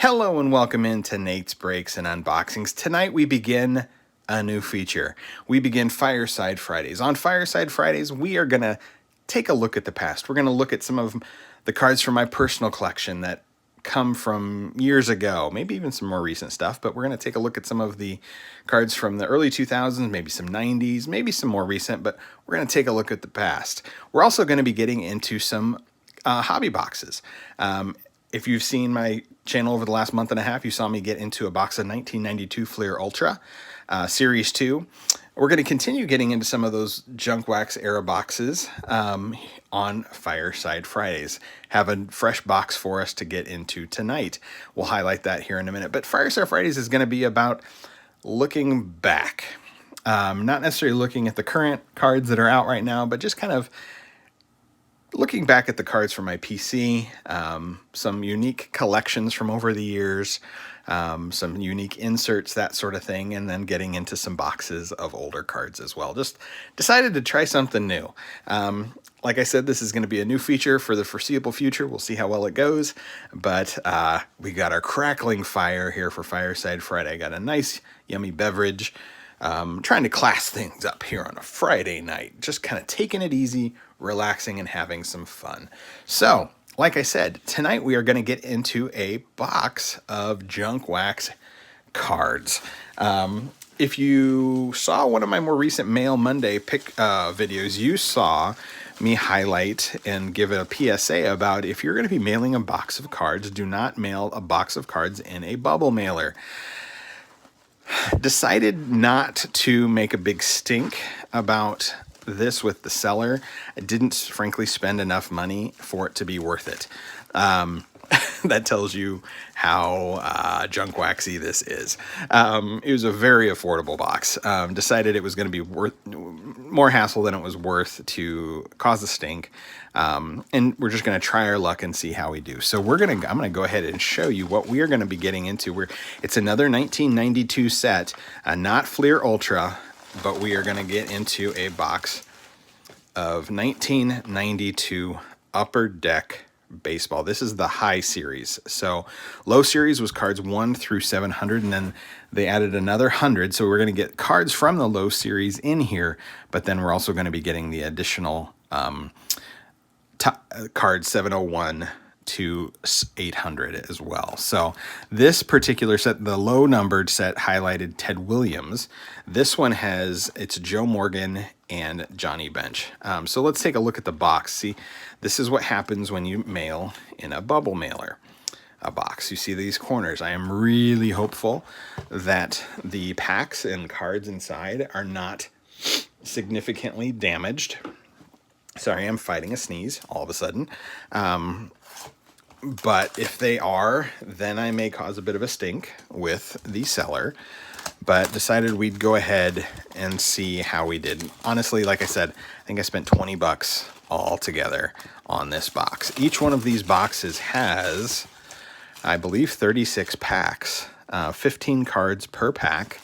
Hello and welcome into Nate's Breaks and Unboxings. Tonight we begin a new feature. We begin Fireside Fridays. On Fireside Fridays, we are going to take a look at the past. We're going to look at some of the cards from my personal collection that come from years ago, maybe even some more recent stuff, but we're going to take a look at some of the cards from the early 2000s, maybe some 90s, maybe some more recent, but we're going to take a look at the past. We're also going to be getting into some hobby boxes. If you've seen my channel over the last month and a half, you saw me get into a box of 1992 Fleer Ultra Series 2. We're going to continue getting into some of those junk wax era boxes on Fireside Fridays. Have a fresh box for us to get into tonight. We'll highlight that here in a minute. But Fireside Fridays is going to be about looking back. Not necessarily looking at the current cards that are out right now, but just kind of looking back at the cards from my PC, some unique collections from over the years, some unique inserts, that sort of thing, and then getting into some boxes of older cards as well. Just decided to try something new. Like I said, this is going to be a new feature for the foreseeable future. We'll see how well it goes, but we got our crackling fire here for Fireside Friday. I got a nice, yummy beverage. Trying to class things up here on a Friday night, just kind of taking it easy, relaxing, and having some fun. So, like I said, tonight we are going to get into a box of junk wax cards. If you saw one of my more recent Mail Monday videos, you saw me highlight and give a PSA about if you're going to be mailing a box of cards, do not mail a box of cards in a bubble mailer. Decided not to make a big stink about this with the seller. I didn't, frankly, spend enough money for it to be worth it. That tells you how junk waxy this is. It was a very affordable box. Decided it was going to be worth more hassle than it was worth to cause a stink. And we're just going to try our luck and see how we do. So I'm going to go ahead and show you what we are going to be getting into. It's another 1992 set, not Fleer Ultra, but we are going to get into a box of 1992 Upper Deck Baseball. This is the high series. So low series was cards 1 through 700, and then they added another 100. So we're going to get cards from the low series in here, but then we're also going to be getting the additional card 701 to 800 as well. So this particular set, the low numbered set, highlighted Ted Williams. This one it's Joe Morgan and Johnny Bench. So let's take a look at the box. See, this is what happens when you mail in a bubble mailer, a box. You see these corners. I am really hopeful that the packs and cards inside are not significantly damaged. Sorry, I'm fighting a sneeze all of a sudden. But if they are, then I may cause a bit of a stink with the seller. But decided we'd go ahead and see how we did. Honestly, like I said, I think I spent 20 bucks all together on this box. Each one of these boxes has, I believe, 36 packs, 15 cards per pack.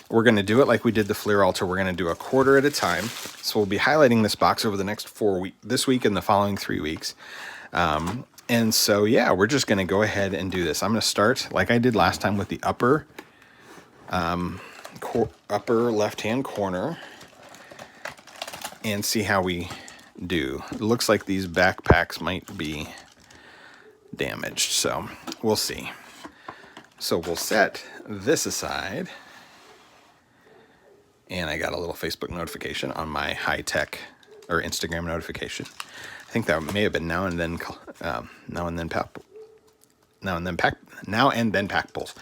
We're going to do it like we did the Fleer Ultra. We're going to do a quarter at a time. So we'll be highlighting this box over the next 4 weeks, this week and the following 3 weeks. And so, yeah, we're just going to go ahead and do this. I'm going to start like I did last time with the upper left-hand corner and see how we do. It looks like these backpacks might be damaged, so we'll see. So we'll set this aside. And I got a little Facebook notification on my high-tech or Instagram notification. I think that may have been now and then pack pulls.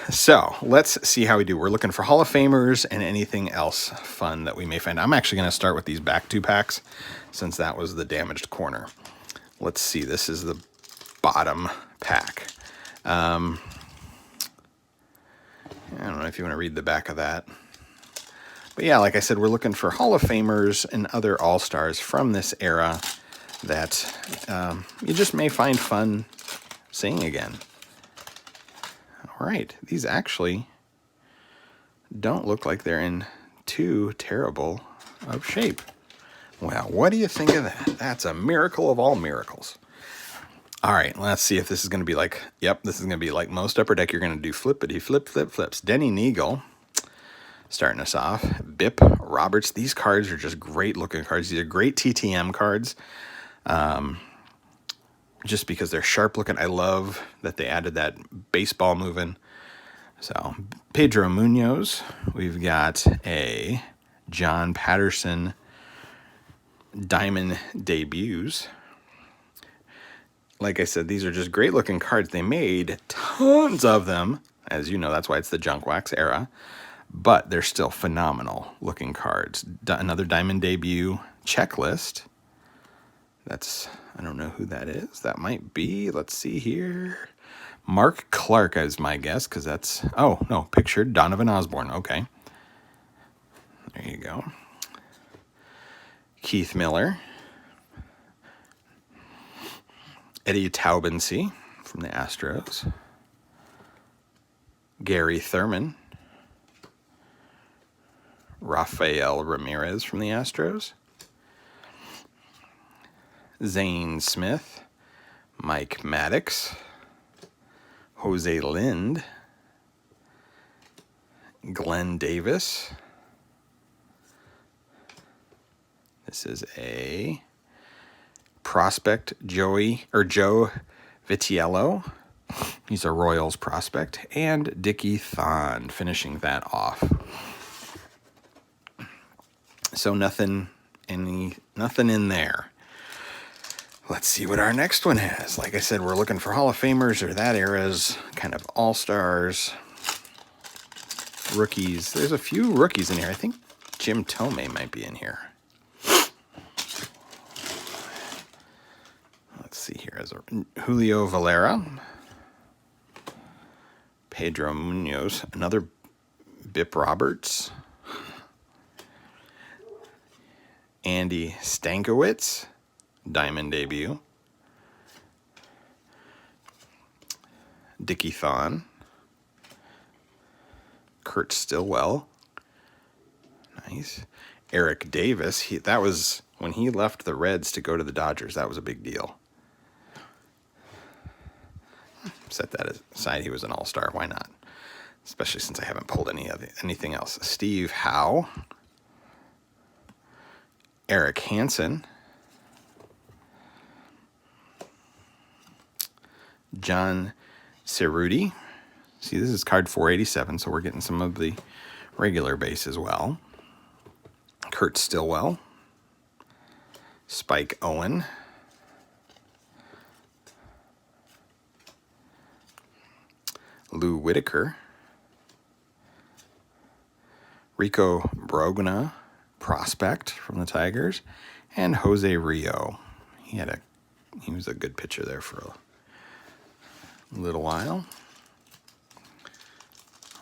So let's see how we do. We're looking for Hall of Famers and anything else fun that we may find. I'm actually going to start with these back 2 packs since that was the damaged corner. Let's see. This is the bottom pack. I don't know if you want to read the back of that. But yeah, like I said, we're looking for Hall of Famers and other All-Stars from this era that you just may find fun seeing again. All right, these actually don't look like they're in too terrible of shape. Well, what do you think of that? That's a miracle of all miracles. All right, let's see if this is going to be like, yep, this is going to be like most Upper Deck. You're going to do flippity flip flip flips. Denny Neagle starting us off. Bip Roberts. These cards are just great looking cards. These are great TTM cards. Just because they're sharp looking. I love that they added that baseball moving. So Pedro Munoz. We've got a John Patterson Diamond debuts. Like I said, these are just great looking cards. They made tons of them. As you know, that's why it's the junk wax era. But they're still phenomenal looking cards. Another Diamond debut checklist. That's, I don't know who that is. That might be, let's see here. Mark Clark is my guess, because that's, oh, no, pictured Donovan Osborne. Okay. There you go. Keith Miller. Eddie Taubensee from the Astros. Gary Thurman. Rafael Ramirez from the Astros. Zane Smith. Mike Maddox. Jose Lind. Glenn Davis. This is a prospect, Joe Vitiello. He's a Royals prospect. And Dickie Thon finishing that off. So nothing in there. Let's see what our next one has. Like I said, we're looking for Hall of Famers or that era's kind of all-stars. Rookies. There's a few rookies in here. I think Jim Tomei might be in here. See here as Julio Valera, Pedro Munoz, another Bip Roberts, Andy Stankiewicz, Diamond debut, Dickie Thon, Kurt Stillwell, nice, Eric Davis. That was when he left the Reds to go to the Dodgers. That was a big deal. Set that aside. He was an all-star. Why not? Especially since I haven't pulled anything else. Steve Howe. Eric Hansen. John Cerruti. See, this is card 487, so we're getting some of the regular base as well. Kurt Stillwell. Spike Owen. Lou Whitaker, Rico Brogna, prospect from the Tigers, and Jose Rio. He was a good pitcher there for a little while.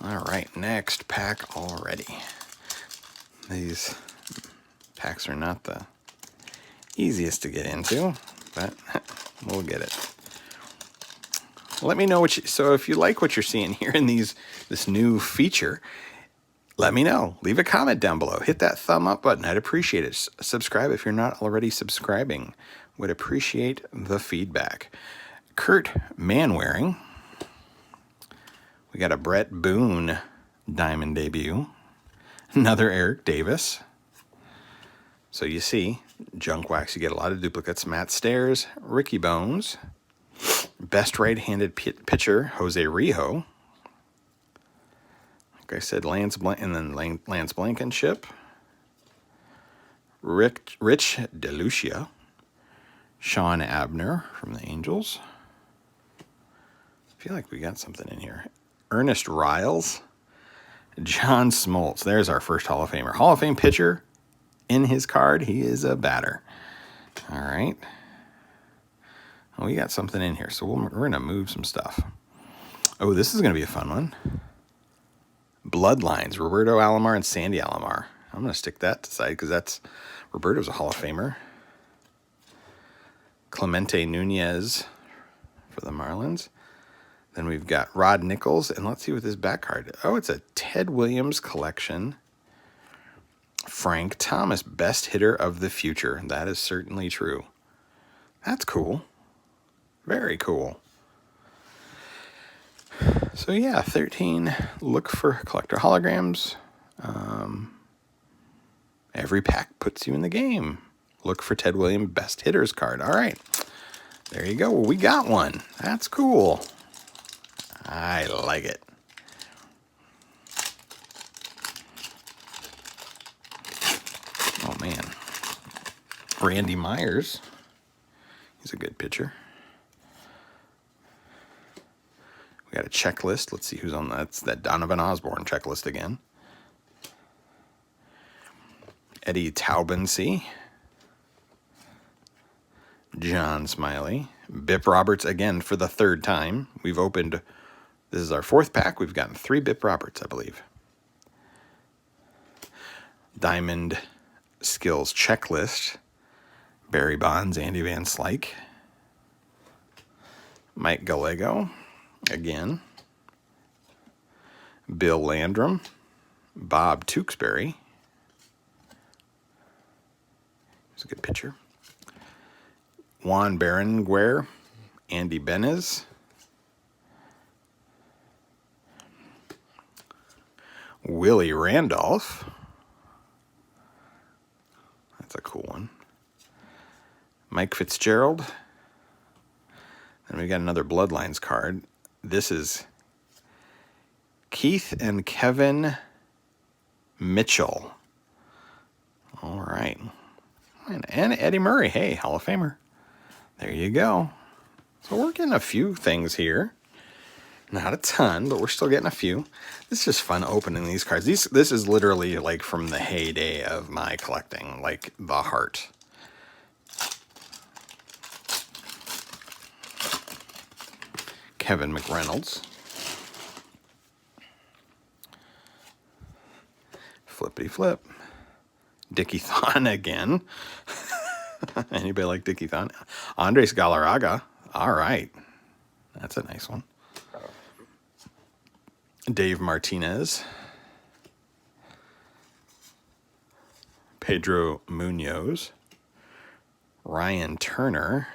All right, next pack already. These packs are not the easiest to get into, but we'll get it. Let me know so if you like what you're seeing here in this new feature, let me know. Leave a comment down below. Hit that thumb up button. I'd appreciate it. Subscribe if you're not already subscribing. Would appreciate the feedback. Kurt Manwaring. We got a Brett Boone Diamond debut. Another Eric Davis. So you see, junk wax, you get a lot of duplicates. Matt Stairs, Ricky Bones. Best right-handed pitcher, Jose Rio. Like I said, Lance Blankenship. Rich DeLucia. Sean Abner from the Angels. I feel like we got something in here. Ernest Riles. John Smoltz. There's our first Hall of Famer. Hall of Fame pitcher in his card. He is a batter. All right. Oh, we got something in here, so we're going to move some stuff. Oh, this is going to be a fun one. Bloodlines, Roberto Alomar and Sandy Alomar. I'm going to stick that aside because Roberto's a Hall of Famer. Clemente Nunez for the Marlins. Then we've got Rod Nichols, and let's see what this back card. Oh, it's a Ted Williams collection. Frank Thomas, best hitter of the future. That is certainly true. That's cool. Very cool. So yeah, 13. Look for collector holograms. Every pack puts you in the game. Look for Ted Williams Best Hitters card. All right. There you go. Well, we got one. That's cool. I like it. Oh, man. Randy Myers. He's a good pitcher. We got a checklist. Let's see who's on that. That's that Donovan Osborne checklist again. Eddie Taubensee. John Smiley. Bip Roberts again for the third time. We've opened, this is our fourth pack. We've gotten 3 Bip Roberts, I believe. Diamond Skills Checklist. Barry Bonds, Andy Van Slyke. Mike Gallego, again. Bill Landrum. Bob Tewksbury. He's a good pitcher. Juan Berenguer. Andy Benez. Willie Randolph. That's a cool one. Mike Fitzgerald. And we got another Bloodlines card. This is Keith and Kevin Mitchell. All right. And Eddie Murray. Hey, Hall of Famer. There you go. So we're getting a few things here. Not a ton, but we're still getting a few. This is just fun opening these cards. This is literally like from the heyday of my collecting, like the heart. Kevin McReynolds. Flippity flip. Dickie Thon again. Anybody like Dickie Thon? Andres Galarraga. All right. That's a nice one. Dave Martinez. Pedro Munoz. Ryan Turner.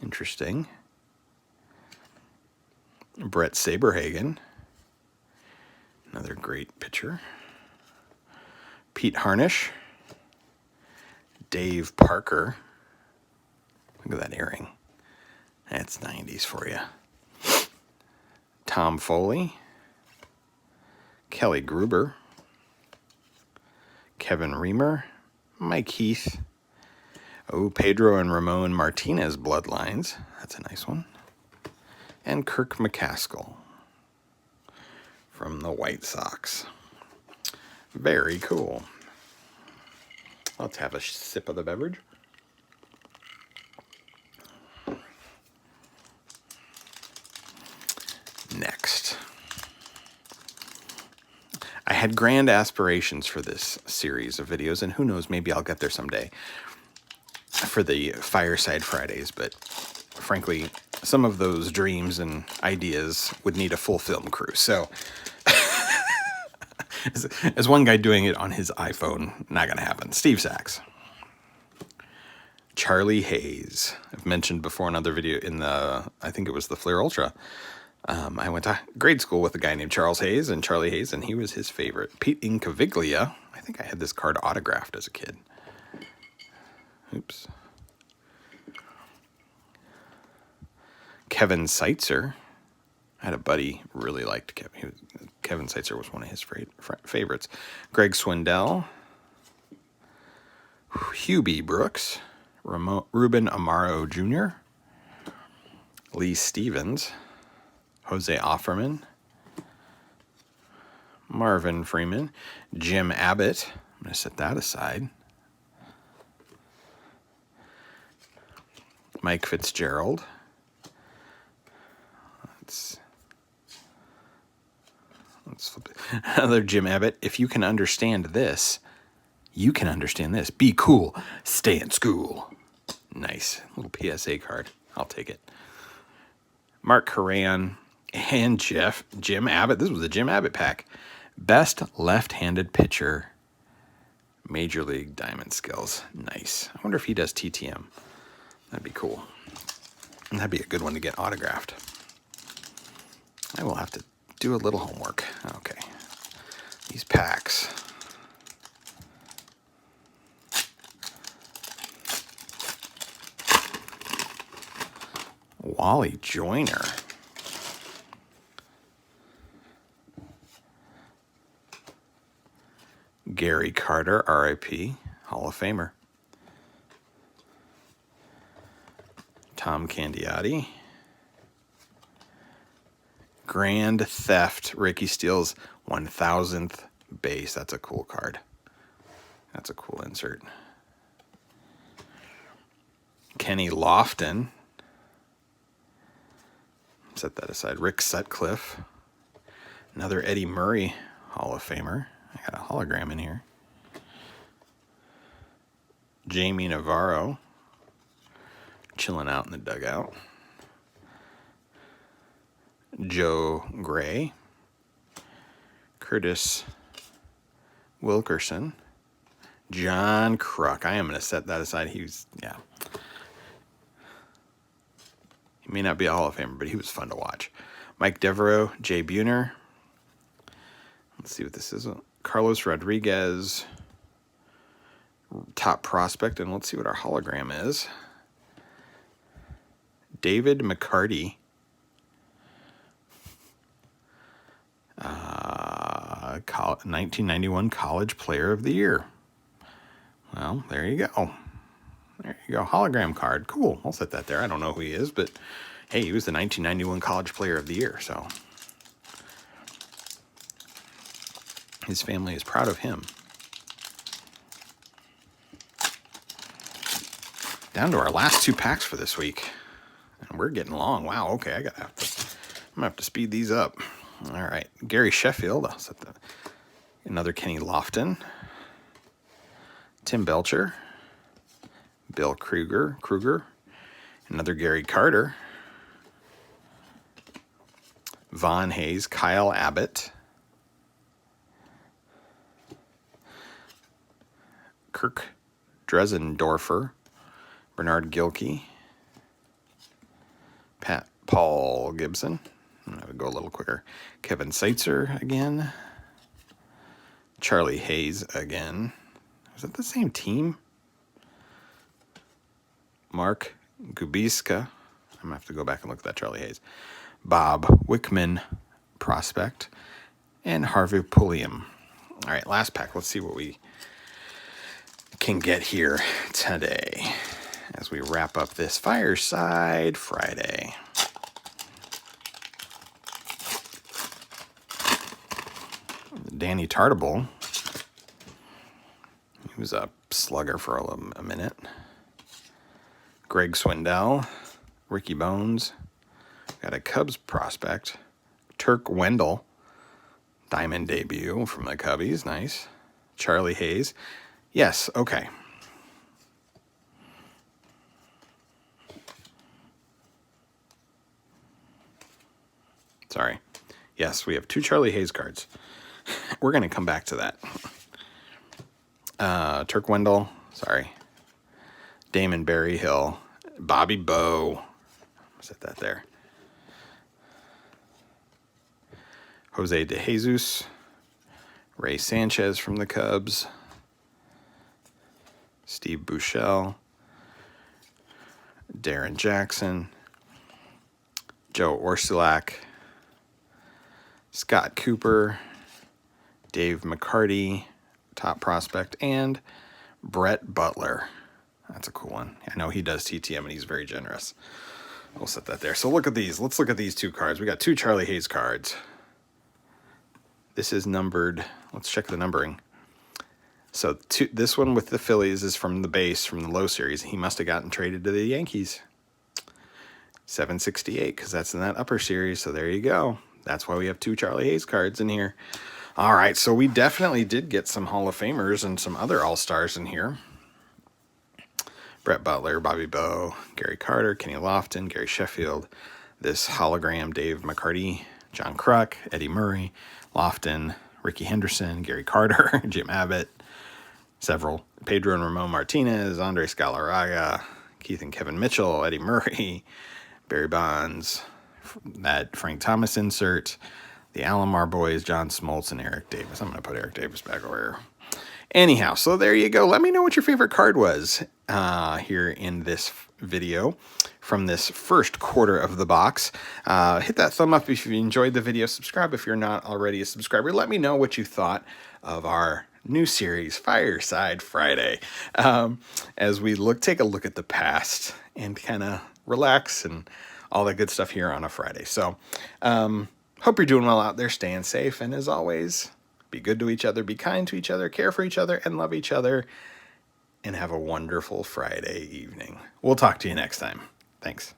Interesting. Brett Saberhagen. Another great pitcher. Pete Harnish. Dave Parker. Look at that earring. That's 90s for you. Tom Foley. Kelly Gruber. Kevin Reamer. Mike Heath. Oh, Pedro and Ramon Martinez Bloodlines. That's a nice one. And Kirk McCaskill from the White Sox. Very cool. Let's have a sip of the beverage. Next. I had grand aspirations for this series of videos, and who knows, maybe I'll get there someday for the Fireside Fridays, but frankly, some of those dreams and ideas would need a full film crew. So, as one guy doing it on his iPhone, not going to happen. Steve Sachs. Charlie Hayes. I've mentioned before in another video in the, I think it was the Fleer Ultra. I went to grade school with a guy named Charles Hayes and Charlie Hayes, and he was his favorite. Pete Incaviglia. I think I had this card autographed as a kid. Oops. Kevin Seitzer. I had a buddy who really liked Kevin. Kevin Seitzer was one of his favorites. Greg Swindell. Hubie Brooks. Ruben Amaro Jr. Lee Stevens. Jose Offerman. Marvin Freeman. Jim Abbott. I'm going to set that aside. Mike Fitzgerald. Let's flip it. Another Jim Abbott. If you can understand this, you can understand this. Be cool. Stay in school. Nice. Little PSA card. I'll take it. Mark Coran and Jim Abbott. This was a Jim Abbott pack. Best left-handed pitcher, Major League Diamond Skills. Nice. I wonder if he does TTM. That'd be cool. And that'd be a good one to get autographed. I will have to do a little homework. Okay. These packs. Wally Joyner. Gary Carter, RIP, Hall of Famer. Tom Candiotti. Grand Theft, Ricky Steele's 1000th base. That's a cool card. That's a cool insert. Kenny Lofton. Set that aside. Rick Sutcliffe. Another Eddie Murray Hall of Famer. I got a hologram in here. Jamie Navarro. Chilling out in the dugout. Joe Gray. Curtis Wilkerson. John Kruk. I am going to set that aside. He may not be a Hall of Famer, but he was fun to watch. Mike Devereaux, Jay Buhner. Let's see what this is. Carlos Rodriguez, top prospect, and let's see what our hologram is. David McCarty. 1991 College Player of the Year. Well, there you go. There you go. Hologram card. Cool. I'll set that there. I don't know who he is, but hey, he was the 1991 College Player of the Year, so his family is proud of him. Down to our last two packs for this week. And we're getting long. Wow, okay, I'm gonna have to speed these up. All right. Gary Sheffield. I'll set that. Another Kenny Lofton. Tim Belcher. Bill Kruger. Another Gary Carter. Von Hayes. Kyle Abbott. Kirk Dresendorfer. Bernard Gilkey. Paul Gibson. I'm going to go a little quicker. Kevin Seitzer again. Charlie Hayes again. Is that the same team? Mark Gubiska. I'm going to have to go back and look at that Charlie Hayes. Bob Wickman, prospect. And Harvey Pulliam. All right, last pack. Let's see what we can get here today as we wrap up this Fireside Friday. Danny Tartable. He was a slugger for a minute. Greg Swindell. Ricky Bones. Got a Cubs prospect. Turk Wendell. Diamond debut from the Cubbies. Nice. Charlie Hayes. Yes, okay. Sorry. Yes, we have two Charlie Hayes cards. We're going to come back to that. Turk Wendell. Sorry. Damon Berryhill. Bobby Bowe. Set that there. Jose De Jesus. Ray Sanchez from the Cubs. Steve Buechele. Darren Jackson. Joe Orsulak. Scott Cooper. Dave McCarty, top prospect, and Brett Butler. That's a cool one. I know he does TTM, and he's very generous. We'll set that there. So look at these. Let's look at these two cards. We got two Charlie Hayes cards. This is numbered. Let's check the numbering. So this one with the Phillies is from the base, from the low series. He must have gotten traded to the Yankees. 768, because that's in that upper series. So there you go. That's why we have two Charlie Hayes cards in here. All right, so we definitely did get some Hall of Famers and some other All-Stars in here. Brett Butler, Bobby Bowe, Gary Carter, Kenny Lofton, Gary Sheffield, this hologram, Dave McCarty, John Kruk, Eddie Murray, Lofton, Ricky Henderson, Gary Carter, Jim Abbott, several. Pedro and Ramon Martinez, Andres Galarraga, Keith and Kevin Mitchell, Eddie Murray, Barry Bonds, that Frank Thomas insert, the Alomar boys, John Smoltz, and Eric Davis. I'm going to put Eric Davis back over here. Anyhow, so there you go. Let me know what your favorite card was here in this video from this first quarter of the box. Hit that thumb up if you enjoyed the video. Subscribe if you're not already a subscriber. Let me know what you thought of our new series, Fireside Friday, as we take a look at the past and kind of relax and all that good stuff here on a Friday. So hope you're doing well out there, staying safe, and as always, be good to each other, be kind to each other, care for each other, and love each other, and have a wonderful Friday evening. We'll talk to you next time. Thanks.